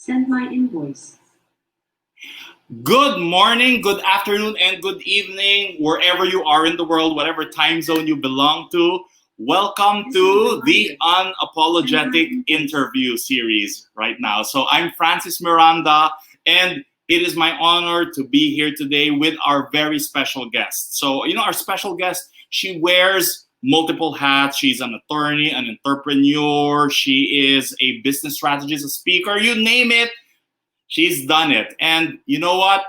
Send my invoice. Good morning, good afternoon, and good evening, wherever you are in the world, whatever time zone you belong to. Welcome to the Unapologetic interview series right now. So I'm Francis Miranda, and it is my honor to be here today with our very special guest. So, our special guest, she wears multiple hats. She's an attorney, an entrepreneur. She is a business strategist, a speaker, you name it. She's done it. And you know what?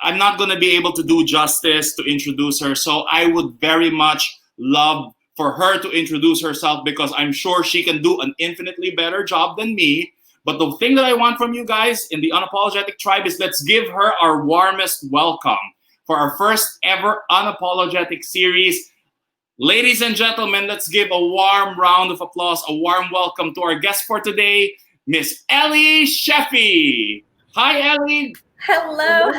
I'm not going to be able to do justice to introduce her. So I would very much love for her to introduce herself because I'm sure she can do an infinitely better job than me. But the thing that I want from you guys in the Unapologetic Tribe is let's give her our warmest welcome for our first ever Unapologetic series. Ladies and gentlemen, let's give a warm round of applause, a warm welcome to our guest for today, Miss Ellie Shefi. Hi, Ellie. Hello.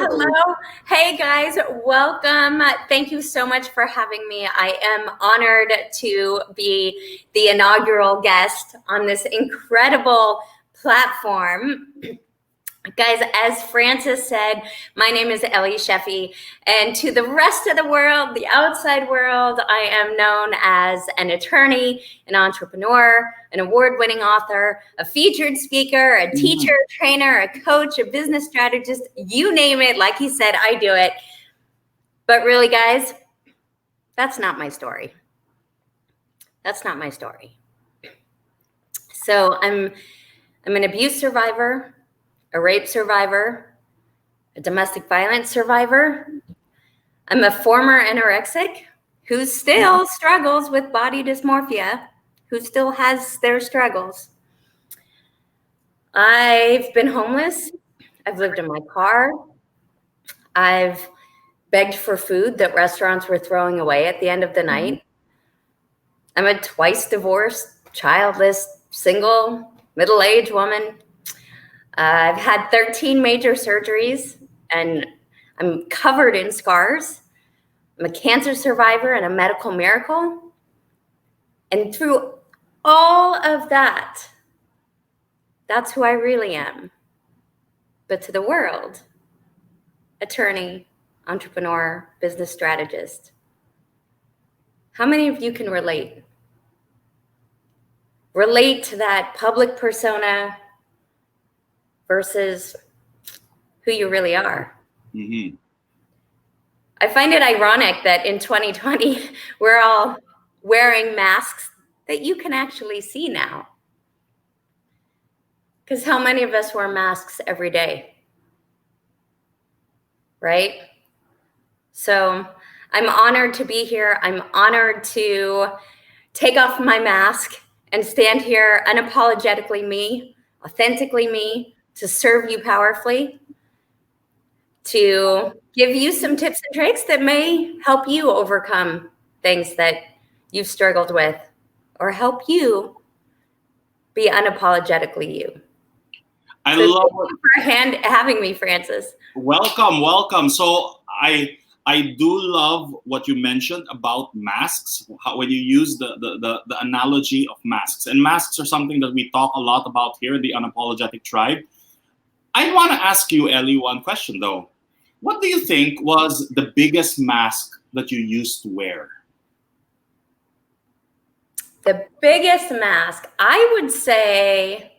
Hey, guys. Welcome. Thank you so much for having me. I am honored to be the inaugural guest on this incredible platform. Guys, as Francis said, my name is Ellie Shefi, and to the rest of the world, the outside world, I am known as an attorney, an entrepreneur, an award-winning author, a featured speaker, a teacher, trainer, a coach, a business strategist, you name it. Like he said, I do it. But really, guys, that's not my story. That's not my story. So I'm an abuse survivor, a rape survivor, a domestic violence survivor. I'm a former anorexic who still struggles with body dysmorphia, who still has their struggles. I've been homeless. I've lived in my car. I've begged for food that restaurants were throwing away at the end of the night. I'm a twice divorced, childless, single, middle-aged woman. I've had 13 major surgeries and I'm covered in scars. I'm a cancer survivor and a medical miracle. And through all of that, that's who I really am. But to the world, attorney, entrepreneur, business strategist. How many of you can relate? Relate to that public persona versus who you really are. Mm-hmm. I find it ironic that in 2020, we're all wearing masks that you can actually see now. Because how many of us wear masks every day? Right? So I'm honored to be here. I'm honored to take off my mask and stand here unapologetically me, authentically me, to serve you powerfully, to give you some tips and tricks that may help you overcome things that you've struggled with or help you be unapologetically you. I love thank you for having me, Francis. Welcome. So I do love what you mentioned about masks, when you use the analogy of masks. And masks are something that we talk a lot about here in the Unapologetic Tribe. I want to ask you, Ellie, one question though. What do you think was the biggest mask that you used to wear? The biggest mask, I would say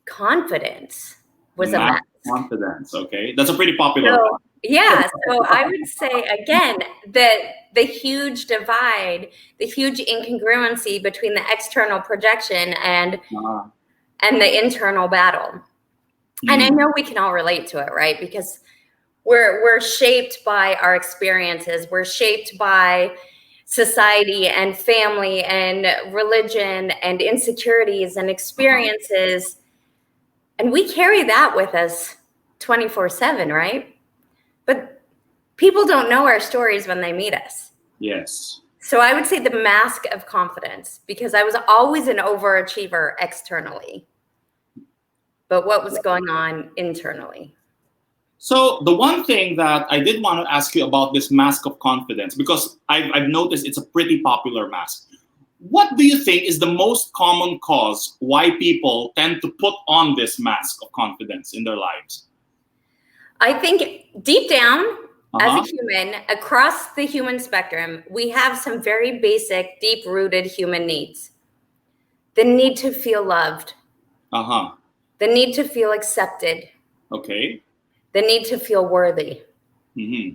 confidence was a mask. Confidence, okay. That's a pretty popular one. Yeah, so I would say, again, that the huge divide, the huge incongruency between the external projection and the internal battle. And I know we can all relate to it, right? Because we're shaped by our experiences. We're shaped by society and family and religion and insecurities and experiences. And we carry that with us 24/7, right? But people don't know our stories when they meet us. Yes. So I would say the mask of confidence, because I was always an overachiever externally. But what was going on internally? So the one thing that I did want to ask you about this mask of confidence, because I've noticed it's a pretty popular mask. What do you think is the most common cause why people tend to put on this mask of confidence in their lives? I think deep down, as Uh-huh. a human, across the human spectrum, we have some very basic, deep-rooted human needs. The need to feel loved, Uh-huh. the need to feel accepted, Okay. the need to feel worthy. Mm-hmm.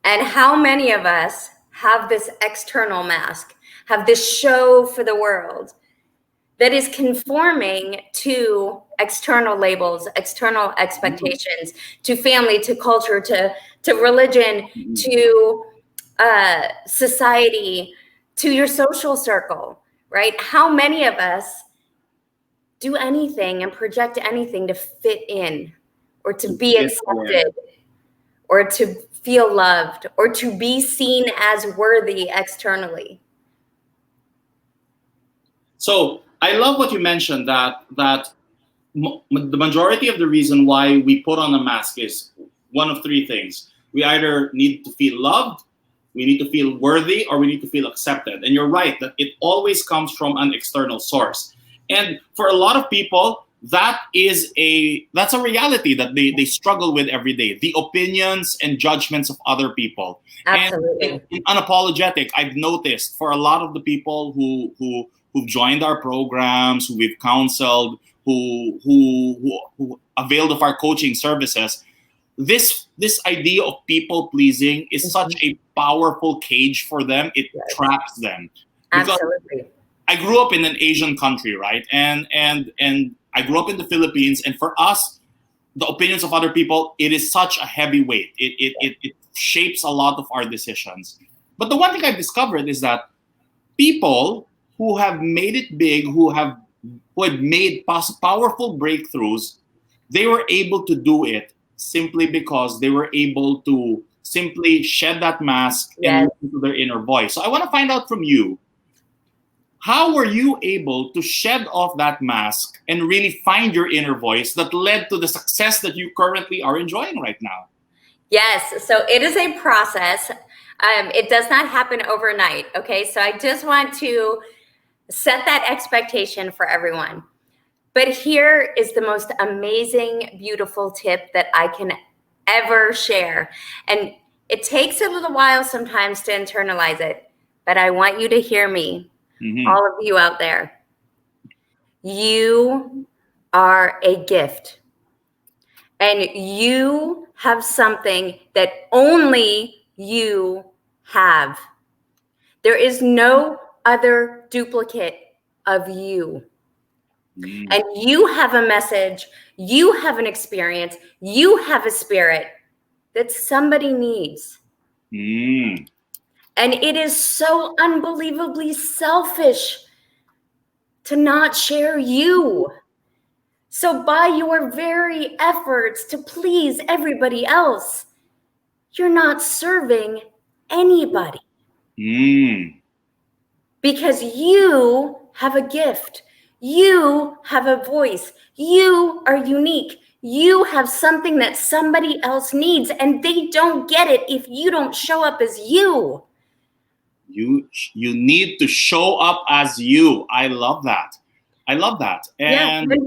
And how many of us have this external mask, have this show for the world that is conforming to external labels, external expectations, to family, to culture, to religion, Mm-hmm. to society, to your social circle, right? How many of us do anything and project anything to fit in or to be Fit where? accepted or to feel loved or to be seen as worthy externally? So I love what you mentioned that the majority of the reason why we put on a mask is one of three things. We either need to feel loved, we need to feel worthy, or we need to feel accepted. And you're right that it always comes from an external source. And for a lot of people, that's a reality that they struggle with every day. The opinions and judgments of other people. And Absolutely. in Unapologetic, I've noticed for a lot of the people who've joined our programs, who we've counseled, who availed of our coaching services, this idea of people pleasing is such a powerful cage for them. It Yes. traps them because Absolutely. I grew up in an Asian country, right? And I grew up in the Philippines, and for us, the opinions of other people, it is such a heavy weight. It shapes a lot of our decisions. But the one thing I've discovered is that people who have made it big, who had made powerful breakthroughs, they were able to do it simply because they were able to simply shed that mask and Yes. listen to their inner voice. So I want to find out from you, how were you able to shed off that mask and really find your inner voice that led to the success that you currently are enjoying right now? Yes. So it is a process. It does not happen overnight. Okay. So I just want to set that expectation for everyone. But here is the most amazing, beautiful tip that I can ever share. And it takes a little while sometimes to internalize it, but I want you to hear me, Mm-hmm. all of you out there. You are a gift, and you have something that only you have. There is no other duplicate of you. And you have a message, you have an experience, you have a spirit that somebody needs. Mm. And it is so unbelievably selfish to not share you. So by your very efforts to please everybody else, you're not serving anybody. Mm. Because you have a gift. You have a voice. You are unique. You have something that somebody else needs, and they don't get it if you don't show up as you. You need to show up as you. I love that. I love that. Yeah, And and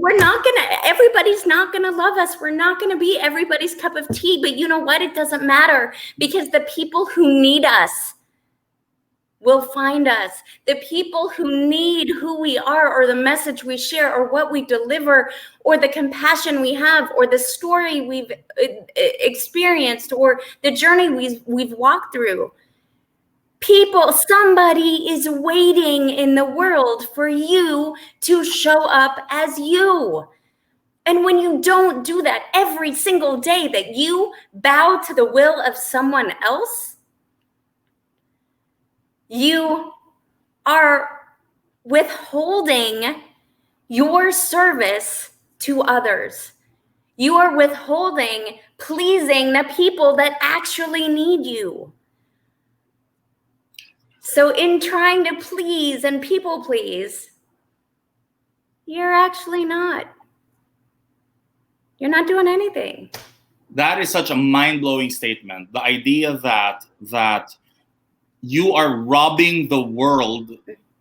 everybody's not gonna love us. We're not gonna be everybody's cup of tea, but you know what? It doesn't matter, because the people who need us will find us. The people who need who we are, or the message we share, or what we deliver, or the compassion we have, or the story we've experienced, or the journey we've walked through. Somebody is waiting in the world for you to show up as you. And when you don't do that every single day, that you bow to the will of someone else, you are withholding your service to others. You are withholding pleasing the people that actually need you. So in trying to please and people please, you're actually not. You're not doing anything. that is such a mind-blowing statement. The idea that you are robbing the world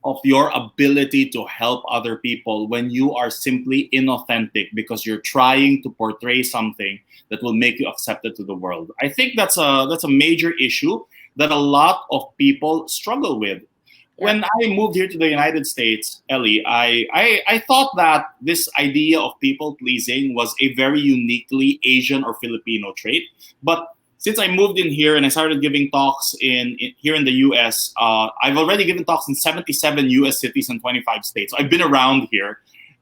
of your ability to help other people when you are simply inauthentic because you're trying to portray something that will make you accepted to the world. I think that's a major issue that a lot of people struggle with. When I moved here to the United States, Ellie, I thought that this idea of people pleasing was a very uniquely Asian or Filipino trait. But since I moved in here and I started giving talks here in the US, I've already given talks in 77 US cities and 25 states. So I've been around here.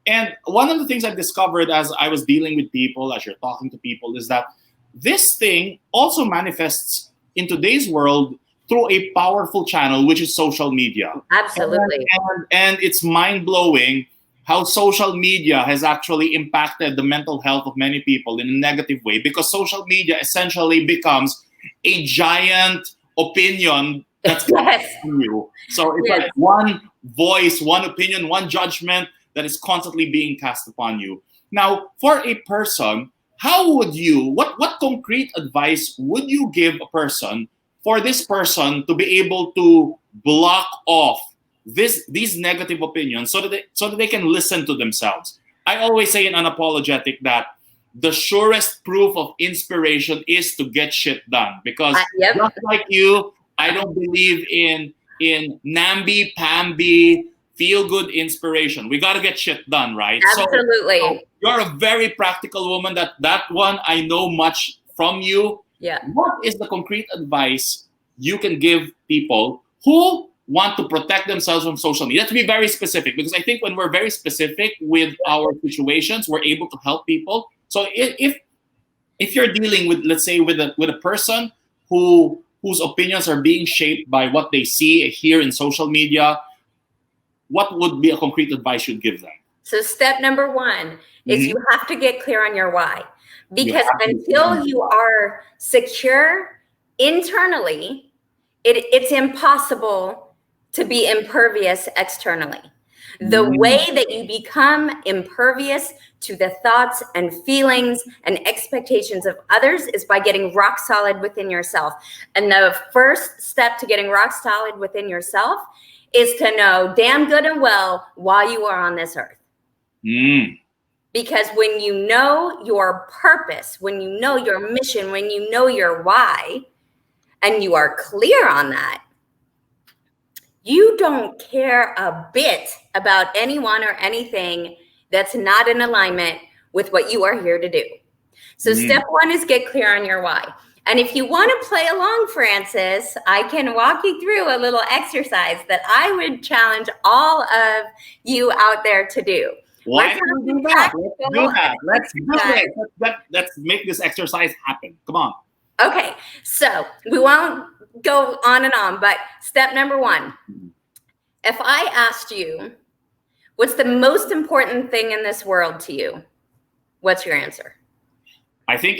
And one of the things I've discovered as I was dealing with people, as you're talking to people, is that this thing also manifests in today's world through a powerful channel, which is social media. Absolutely. And it's mind-blowing how social media has actually impacted the mental health of many people in a negative way, because social media essentially becomes a giant opinion that's coming from you. So it's like one voice, one opinion, one judgment that is constantly being cast upon you. Now, for a person, how would you, what concrete advice would you give a person for this person to be able to block off these negative opinions so that they can listen to themselves? I always say in Unapologetic that the surest proof of inspiration is to get shit done, because just like you, I don't believe in namby-pamby feel-good inspiration. We got to get shit done, right? Absolutely. So you're a very practical woman. That one I know much from you. Yeah. What is the concrete advice you can give people who want to protect themselves from social media? To be very specific, because I think when we're very specific with our situations, we're able to help people. So if you're dealing with, let's say, with a person whose opinions are being shaped by what they see here in social media, what would be a concrete advice you'd give them? So step number one is you have to get clear on your why. Because until you are secure internally, it's impossible to be impervious externally. The way that you become impervious to the thoughts and feelings and expectations of others is by getting rock solid within yourself. And the first step to getting rock solid within yourself is to know damn good and well why you are on this earth. Because when you know your purpose, when you know your mission, when you know your why, and you are clear on that, you don't care a bit about anyone or anything that's not in alignment with what you are here to do. So step one is get clear on your why. And if you want to play along, Francis, I can walk you through a little exercise that I would challenge all of you out there to do. Why don't we do that? Let's do that. Let's do it. Let's make this exercise happen. Come on. Okay, so we won't go on and on, but step number one, if I asked you, what's the most important thing in this world to you? What's your answer? I think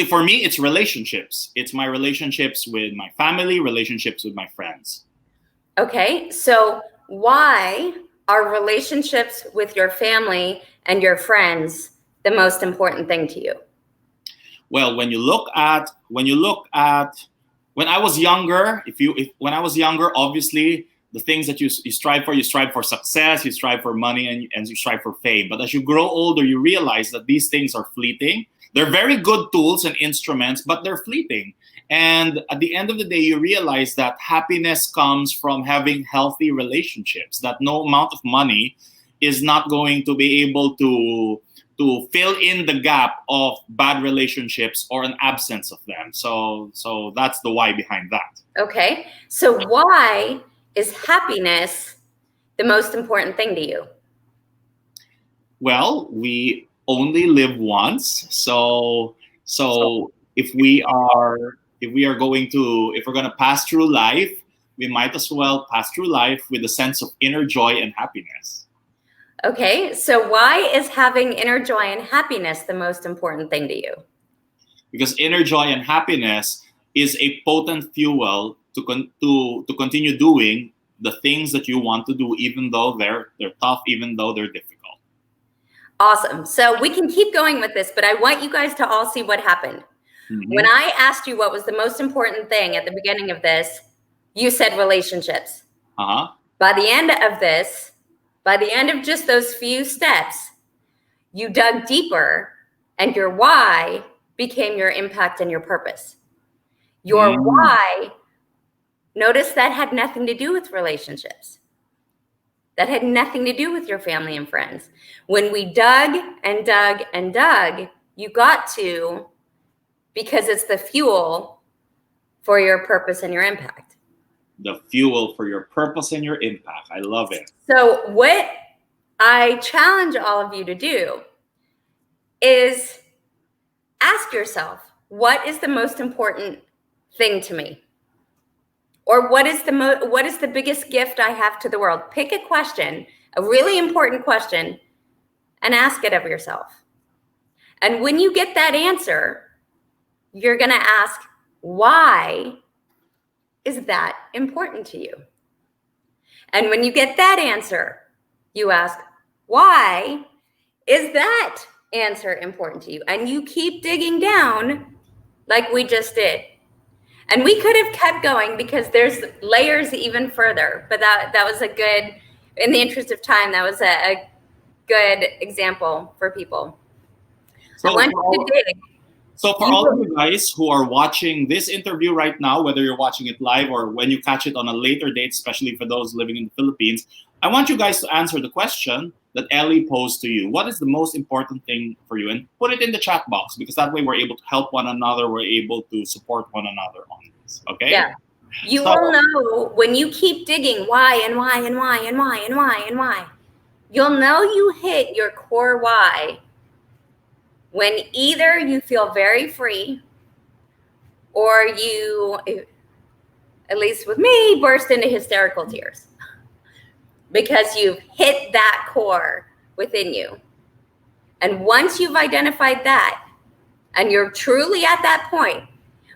for me, it's relationships. It's my relationships with my family, relationships with my friends. Okay, so why are relationships with your family and your friends the most important thing to you? Well, when I was younger, when I was younger, obviously the things that you strive for success, you strive for money, and you strive for fame. But as you grow older, you realize that these things are fleeting. They're very good tools and instruments, but they're fleeting. And at the end of the day, you realize that happiness comes from having healthy relationships, that no amount of money is not going to be able to fill in the gap of bad relationships or an absence of them. So that's the why behind that. Okay. So why is happiness the most important thing to you? Well, we only live once. So if we're going to pass through life, we might as well pass through life with a sense of inner joy and happiness. Okay, so why is having inner joy and happiness the most important thing to you? Because inner joy and happiness is a potent fuel to continue doing the things that you want to do, even though they're tough, even though they're difficult. Awesome. So we can keep going with this, but I want you guys to all see what happened. When I asked you what was the most important thing at the beginning of this, you said relationships. But By the end of this, by the end of just those few steps, you dug deeper and your why became your impact and your purpose. Your why, notice that had nothing to do with relationships. That had nothing to do with your family and friends. When we dug and dug and dug, you got to, because it's the fuel for your purpose and your impact. The fuel for your purpose and your impact. I love it. So what I challenge all of you to do is ask yourself, what is the most important thing to me? Or what is the biggest gift I have to the world? Pick a question, a really important question, and ask it of yourself. And when you get that answer, you're going to ask, why is that important to you? And when you get that answer, you ask, why is that answer important to you? And you keep digging down like we just did. And we could have kept going because there's layers even further, but that was a good, in the interest of time, that was a good example for people. So I want you to dig. So for all of you guys who are watching this interview right now, whether you're watching it live or when you catch it on a later date, especially for those living in the Philippines, I want you guys to answer the question that Ellie posed to you. What is the most important thing for you? And put it in the chat box, because that way we're able to help one another. We're able to support one another on this. Okay? Yeah. You will know when you keep digging why and why and why and why and why and why. You'll know you hit your core why when either you feel very free or you, at least with me, burst into hysterical tears because you've hit that core within you. And once you've identified that and you're truly at that point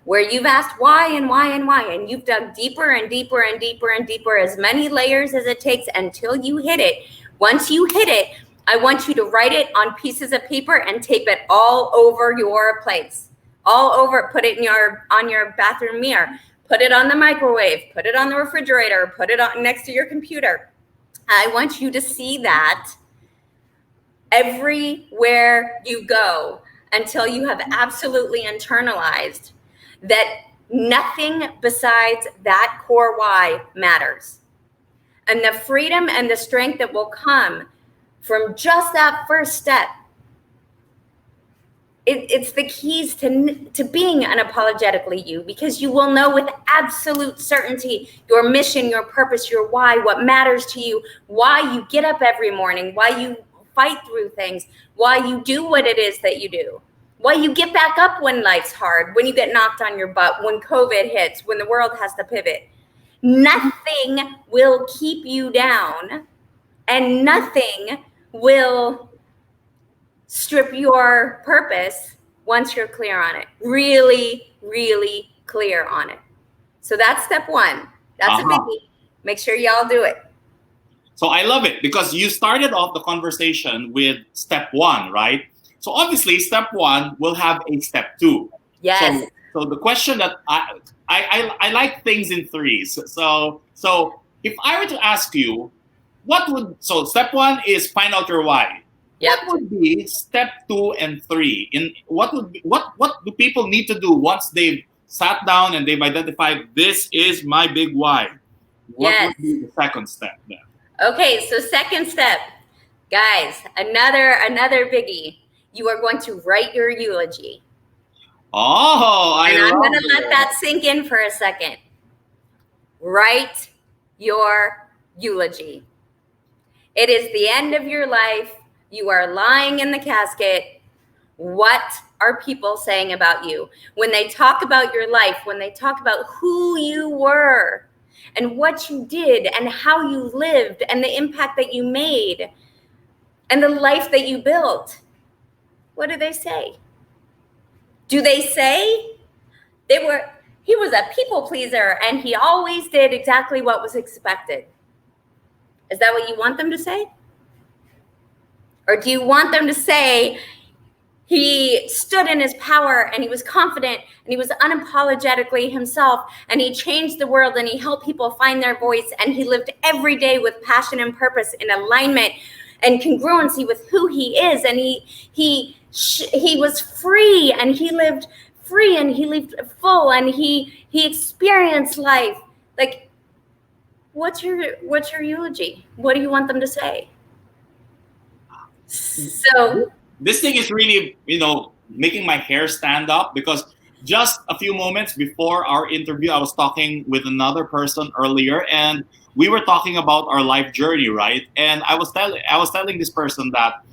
where you've asked why and why and why, and you've dug deeper and deeper and deeper and deeper, as many layers as it takes until you hit it. Once you hit it, I want you to write it on pieces of paper and tape it all over your place, all over. Put it on your bathroom mirror, put it on the microwave, put it on the refrigerator, put it on next to your computer. I want you to see that everywhere you go until you have absolutely internalized that nothing besides that core why matters. And the freedom and the strength that will come from just that first step, it's the keys to being unapologetically you, because you will know with absolute certainty your mission, your purpose, your why, what matters to you, why you get up every morning, why you fight through things, why you do what it is that you do, why you get back up when life's hard, when you get knocked on your butt, when COVID hits, when the world has to pivot. Nothing will keep you down, and nothing will strip your purpose once you're clear on it. Really, really clear on it. So that's step one. That's a biggie. Make sure y'all do it. So I love it because you started off the conversation with step one, right? So obviously step one will have a step two. Yes. So the question that I like things in threes. So if I were to ask you, so step one is find out your why. Yep. What would be step 2 and 3? What do people need to do once they've sat down and they've identified this is my big why? What would be the second step then? Okay, so second step, guys, another biggie. You are going to write your eulogy. I'm going to let that sink in for a second. Write your eulogy. It is the end of your life. You are lying in the casket. What are people saying about you? When they talk about your life, when they talk about who you were and what you did and how you lived and the impact that you made and the life that you built, what do they say? Do they say he was a people pleaser and he always did exactly what was expected? Is that what you want them to say? Or do you want them to say He stood in his power, and he was confident, and he was unapologetically himself, and he changed the world, and he helped people find their voice, and he lived every day with passion and purpose in alignment and congruency with who he is. And he was free, and he lived free, and he lived full, and he experienced life. Like, what's your eulogy? What do you want them to say? So this thing is really, making my hair stand up, because just a few moments before our interview, I was talking with another person earlier, and we were talking about our life journey, right? And I was telling this person that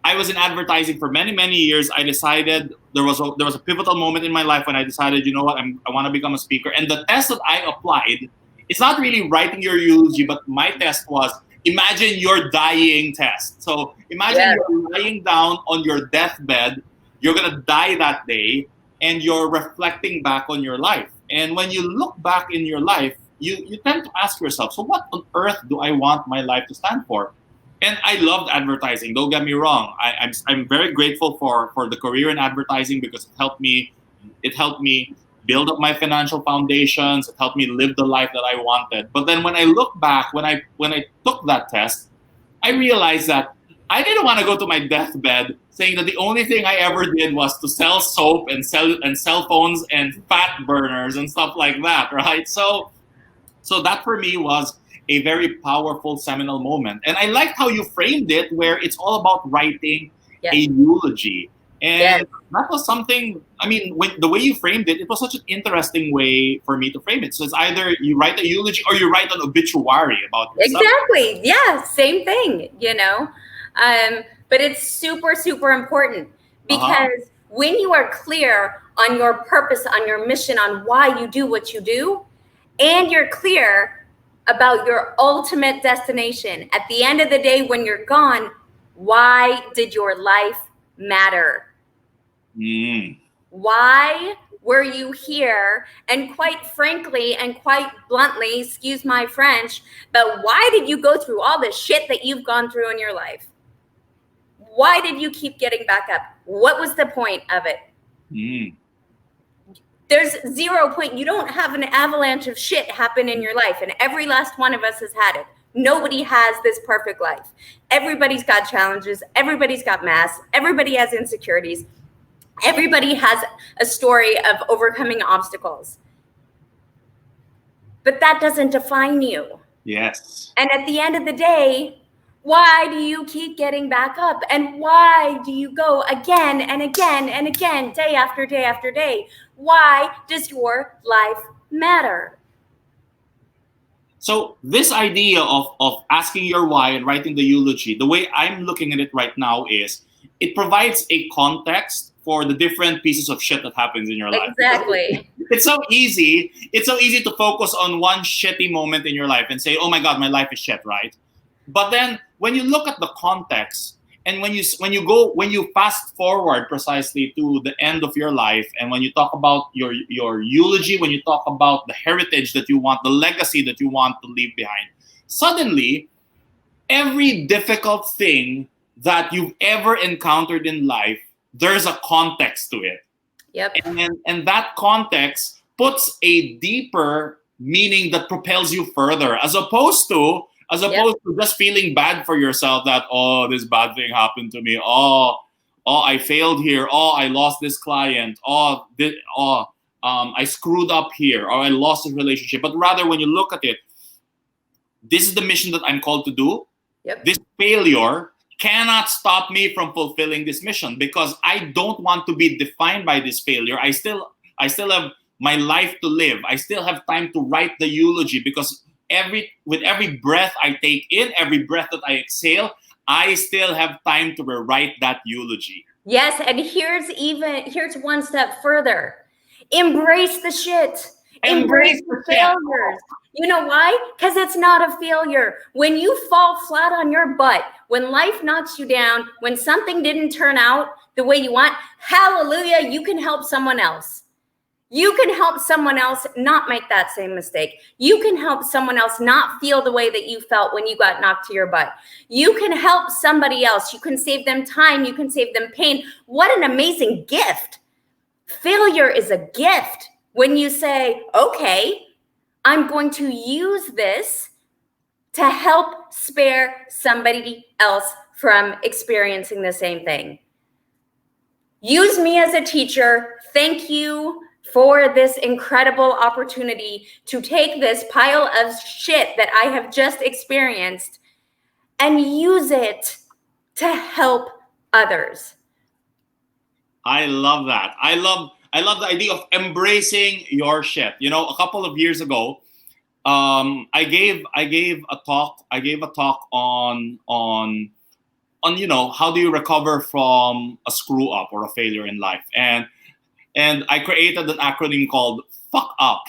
I was in advertising for many, many years. I decided there was a pivotal moment in my life when I decided, you know what, I want to become a speaker. And the test that I applied, it's not really writing your eulogy, but my test was, imagine your dying test. So imagine you're lying down on your deathbed, you're going to die that day, and you're reflecting back on your life. And when you look back in your life, you tend to ask yourself, so what on earth do I want my life to stand for? And I loved advertising, don't get me wrong. I'm very grateful for the career in advertising, because it helped me build up my financial foundations. It helped me live the life that I wanted. But then when I look back, when I took that test, I realized that I didn't want to go to my deathbed saying that the only thing I ever did was to sell soap and cell phones and fat burners and stuff like that, right? So that for me was a very powerful seminal moment. And I liked how you framed it, where it's all about writing a eulogy. And that was something, the way you framed it, it was such an interesting way for me to frame it. So it's either you write a eulogy or you write an obituary about yourself. Exactly. Yeah, same thing, but it's super, super important, because when you are clear on your purpose, on your mission, on why you do what you do, and you're clear about your ultimate destination, at the end of the day, when you're gone, why did your life matter? Why were you here? And quite frankly, and quite bluntly, excuse my French, but why did you go through all the shit that you've gone through in your life? Why did you keep getting back up? What was the point of it? There's 0 point. You don't have an avalanche of shit happen in your life, and every last one of us has had it. Nobody has this perfect life. Everybody's got challenges. Everybody's got mass. Everybody has insecurities. Everybody has a story of overcoming obstacles. But that doesn't define you. Yes. And at the end of the day, why do you keep getting back up? And why do you go again and again and again, day after day after day? Why does your life matter? So this idea of asking your why and writing the eulogy, the way I'm looking at it right now is it provides a context for the different pieces of shit that happens in your life. Exactly. It's so easy to focus on one shitty moment in your life and say, oh my God, my life is shit, right? But then when you look at the context, and when you fast forward precisely to the end of your life, and when you talk about your eulogy, when you talk about the heritage that you want, the legacy that you want to leave behind, suddenly every difficult thing that you've ever encountered in life, there's a context to it. Yep. And that context puts a deeper meaning that propels you further, as opposed to just feeling bad for yourself that, oh, this bad thing happened to me. Oh, I failed here. Oh, I lost this client. I screwed up here, or I lost this relationship. But rather, when you look at it, this is the mission that I'm called to do. Yep. This failure cannot stop me from fulfilling this mission, because I don't want to be defined by this failure. I still have my life to live. I still have time to write the eulogy, because with every breath I take in, every breath that I exhale, I still have time to rewrite that eulogy. Yes, and here's one step further. Embrace the shit. Embrace the failures. You know why? Because it's not a failure. When you fall flat on your butt, when life knocks you down, when something didn't turn out the way you want, hallelujah, you can help someone else. You can help someone else not make that same mistake. You can help someone else not feel the way that you felt when you got knocked to your butt. You can help somebody else. You can save them time. You can save them pain. What an amazing gift. Failure is a gift when you say, okay, I'm going to use this to help spare somebody else from experiencing the same thing. Use me as a teacher. Thank you for this incredible opportunity to take this pile of shit that I have just experienced and use it to help others. I love that. I love the idea of embracing your shit. You know, a couple of years ago, I gave a talk. I gave a talk on you know, how do you recover from a screw up or a failure in life, and I created an acronym called fuck up.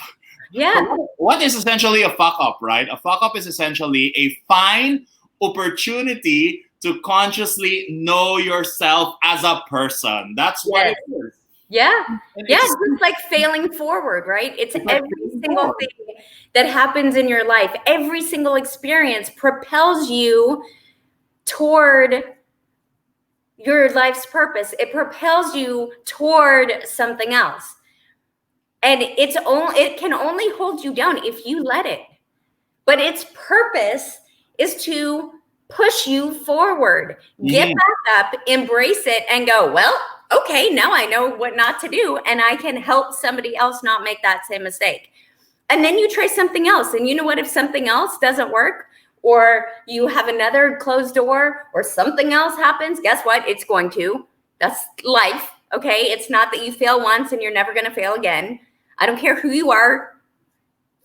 Yeah. So what is essentially a fuck up, right? A fuck up is essentially a fine opportunity to consciously know yourself as a person. That's what it is. Yeah. And Yeah. it's It's like failing forward, right? It's every single thing that happens in your life. Every single experience propels you toward your life's purpose. It propels you toward something else. And it can only hold you down if you let it. But its purpose is to push you forward. Get back up, embrace it, and go, well, okay, now I know what not to do, and I can help somebody else not make that same mistake. And then you try something else. And you know what? If something else doesn't work, or you have another closed door, or something else happens, guess what? It's going to. That's life, okay? It's not that you fail once and you're never going to fail again. I don't care who you are.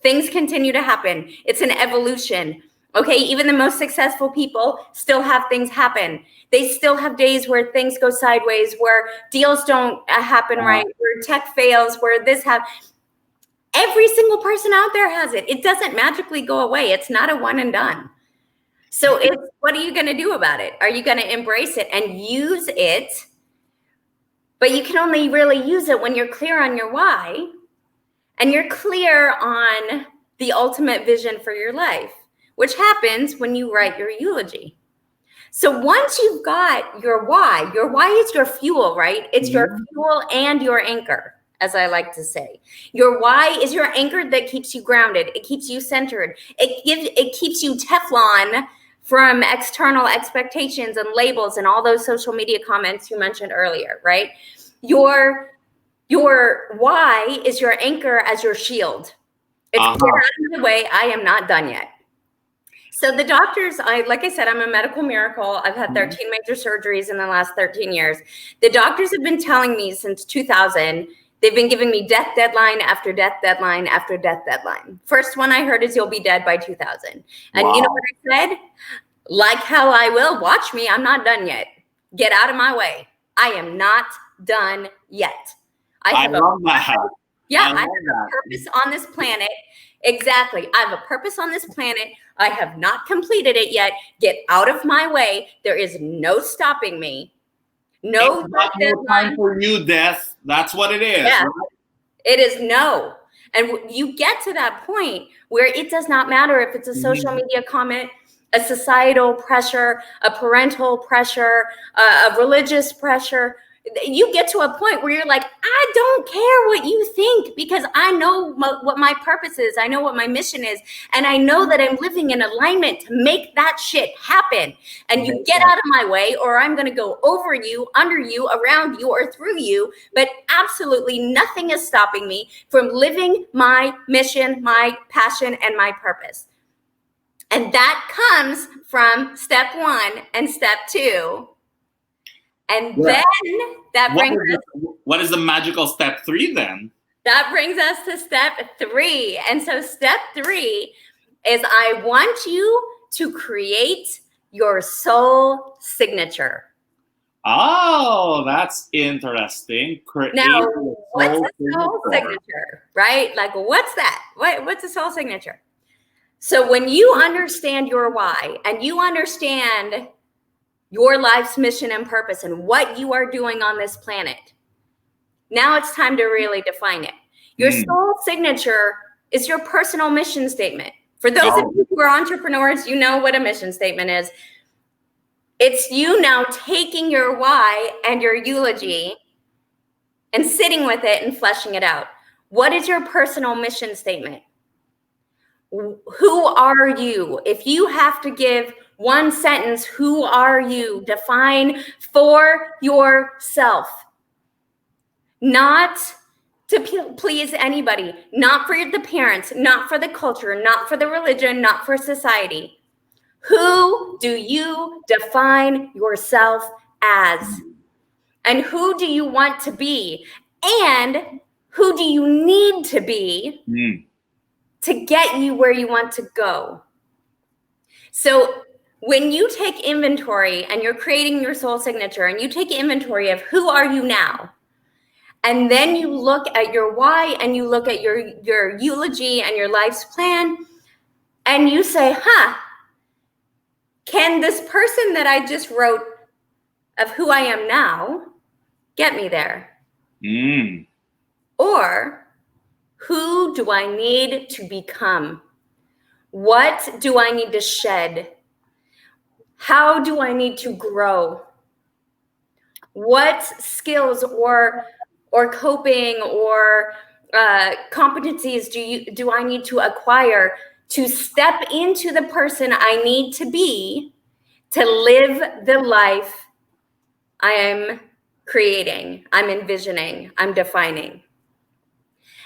Things continue to happen. It's an evolution, okay? Even the most successful people still have things happen. They still have days where things go sideways, where deals don't happen right, where tech fails, where this happens. Every single person out there has it. It doesn't magically go away. It's not a one and done. So what are you going to do about it? Are you going to embrace it and use it? But you can only really use it when you're clear on your why and you're clear on the ultimate vision for your life, which happens when you write your eulogy. So once you've got your why is your fuel, right? It's your fuel and your anchor, as I like to say. Your why is your anchor that keeps you grounded. It keeps you centered. It keeps you Teflon from external expectations and labels and all those social media comments you mentioned earlier, right? Your why is your anchor as your shield. It's get out of the way. I am not done yet. So the doctors, like I said, I'm a medical miracle. I've had 13 major surgeries in the last 13 years. The doctors have been telling me since 2000, they've been giving me death deadline after death deadline after death deadline. First one I heard is you'll be dead by 2000. And you know what I said? Like hell I will. Watch me. I'm not done yet. Get out of my way. I am not done yet. I love that. Yeah, I have a purpose on this planet. Exactly. I have a purpose on this planet. I have not completed it yet. Get out of my way. There is no stopping me. No time for you, death. That's what it is. Yeah. Right? It is no. And you get to that point where it does not matter if it's a social media comment, a societal pressure, a parental pressure, a religious pressure. You get to a point where you're like, I don't care what you think because I know what my purpose is. I know what my mission is. And I know that I'm living in alignment to make that shit happen. And you get out of my way or I'm going to go over you, under you, around you, or through you. But absolutely nothing is stopping me from living my mission, my passion, and my purpose. And that comes from step 1 and step 2. And then that brings us. What is the magical step 3 then? That brings us to step 3. And so step 3 is I want you to create your soul signature. Oh, that's interesting. Now, what's a soul signature, right? Like, what's that? What's a soul signature? So when you understand your why and you understand your life's mission and purpose and what you are doing on this planet, now it's time to really define it. Your soul signature is your personal mission statement. For those of you who are entrepreneurs, you know what a mission statement is. It's you now taking your why and your eulogy and sitting with it and fleshing it out. What is your personal mission statement? Who are you? If you have to give one sentence, who are you? Define for yourself. Not to please anybody, not for the parents, not for the culture, not for the religion, not for society. Who do you define yourself as? And who do you want to be? And who do you need to be to get you where you want to go? So when you take inventory and you're creating your soul signature and you take inventory of who are you now, and then you look at your why and you look at your eulogy and your life's plan, and you say, can this person that I just wrote of who I am now get me there? Or who do I need to become? What do I need to shed? How do I need to grow? What skills or coping or competencies do I need to acquire to step into the person I need to be to live the life I am creating, I'm envisioning, I'm defining?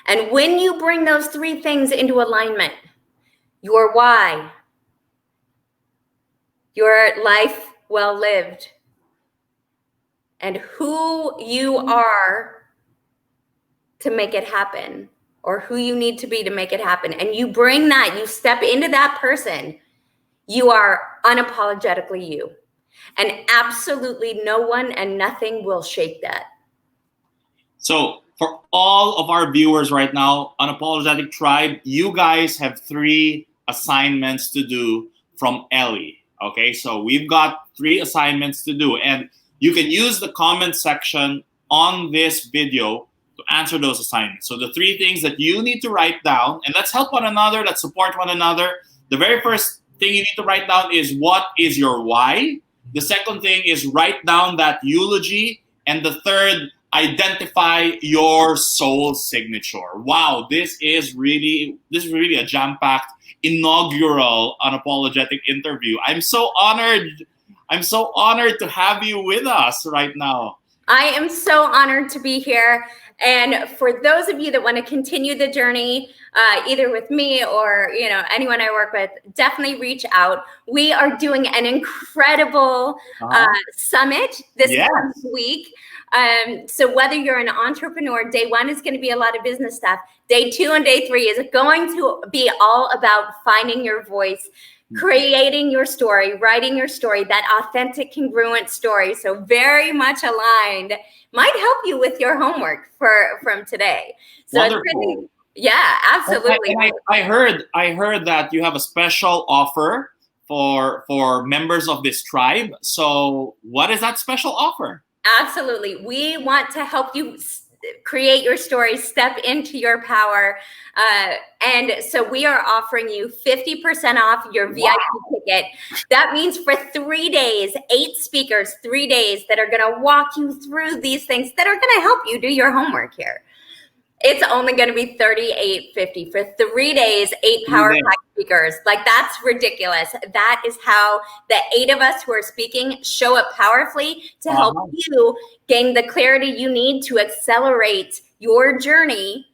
And when you bring those three things into alignment, your why, your life well lived, and who you are to make it happen, or who you need to be to make it happen, and you bring that, you step into that person, you are unapologetically you. And absolutely no one and nothing will shake that. So for all of our viewers right now, Unapologetic Tribe, you guys have 3 assignments to do from Ellie. Okay, so we've got 3 assignments to do, and you can use the comment section on this video to answer those assignments. So the 3 things that you need to write down, and let's help one another, let's support one another. The very first thing you need to write down is what is your why. The second thing is write down that eulogy. And the third, identify your soul signature. Wow, this is really a jam-packed inaugural Unapologetic interview. I'm so honored to have you with us right now. I am so honored to be here. And for those of you that want to continue the journey, either with me or anyone I work with, definitely reach out. We are doing an incredible summit this week. So whether you're an entrepreneur, day 1 is going to be a lot of business stuff. Day 2 and day 3 is going to be all about finding your voice, creating your story, writing your story, that authentic, congruent story. So very much aligned. Might help you with your homework from today. So wonderful. It's really, yeah, absolutely. I heard that you have a special offer for members of this tribe. So what is that special offer? Absolutely. We want to help you create your story, step into your power. And so we are offering you 50% off your VIP ticket. That means for 3 days, 8 speakers, 3 days that are going to walk you through these things that are going to help you do your homework here. It's only going to be $38.50 for 3 days, 8 power pack speakers. Like, that's ridiculous. That is how the 8 of us who are speaking show up powerfully to help you gain the clarity you need to accelerate your journey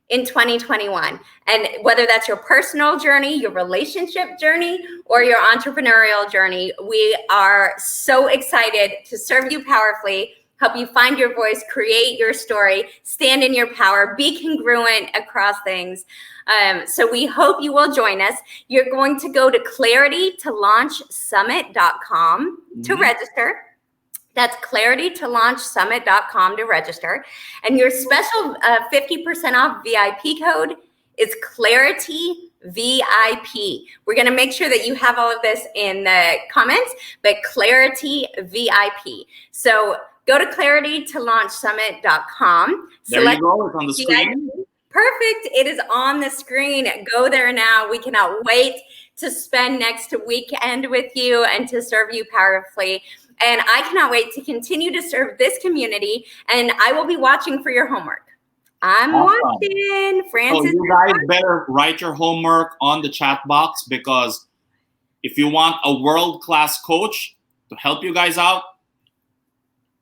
in 2021. And whether that's your personal journey, your relationship journey, or your entrepreneurial journey, we are so excited to serve you powerfully, help you find your voice, create your story, stand in your power, be congruent across things. So we hope you will join us. You're going to go to claritytolaunchsummit.com to register. That's claritytolaunchsummit.com to register. And your special 50% off VIP code is Clarity VIP. We're going to make sure that you have all of this in the comments, but Clarity VIP. So go to claritytolaunchsummit.com. There you go. It's on the screen. Perfect. It is on the screen. Go there now. We cannot wait to spend next weekend with you and to serve you powerfully. And I cannot wait to continue to serve this community. And I will be watching for your homework. I'm watching. So Francis. you guys better write your homework on the chat box, because if you want a world-class coach to help you guys out,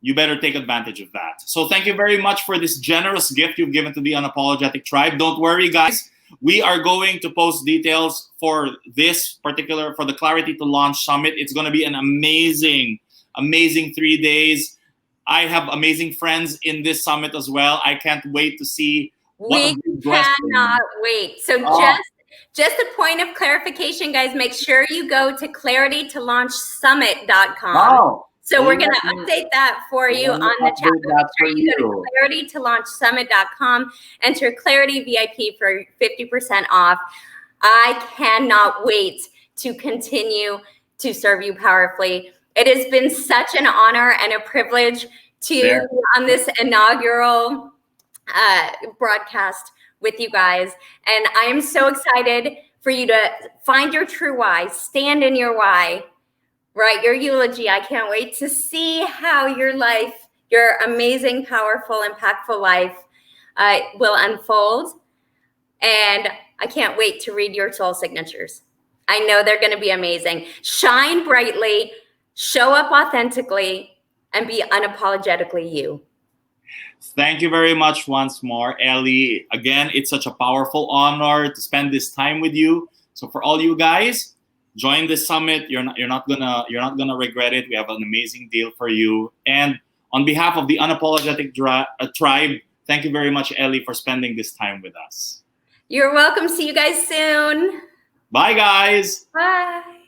you better take advantage of that. So thank you very much for this generous gift you've given to the Unapologetic Tribe. Don't worry, guys. We are going to post details for this particular, for the Clarity to Launch Summit. It's going to be an amazing 3 days. I have amazing friends in this summit as well. I can't wait to see what We cannot wait. So just a point of clarification, guys, make sure you go to claritytolaunchsummit.com. Oh. So we're going to update that for you on the chat. Make sure you go to claritytolaunchsummit.com, enter Clarity VIP for 50% off. I cannot wait to continue to serve you powerfully. It has been such an honor and a privilege to be on this inaugural broadcast with you guys. And I am so excited for you to find your true why, stand in your why, write your eulogy. I can't wait to see how your life, your amazing, powerful, impactful life will unfold. And I can't wait to read your soul signatures. I know they're going to be amazing. Shine brightly, show up authentically, and be unapologetically you. Thank you very much once more, Ellie. Again, it's such a powerful honor to spend this time with you. So for all you guys, join this summit. You're not gonna regret it. We have an amazing deal for you. And on behalf of the Unapologetic Tribe, thank you very much, Ellie, for spending this time with us. You're welcome. See you guys soon. Bye, guys. Bye.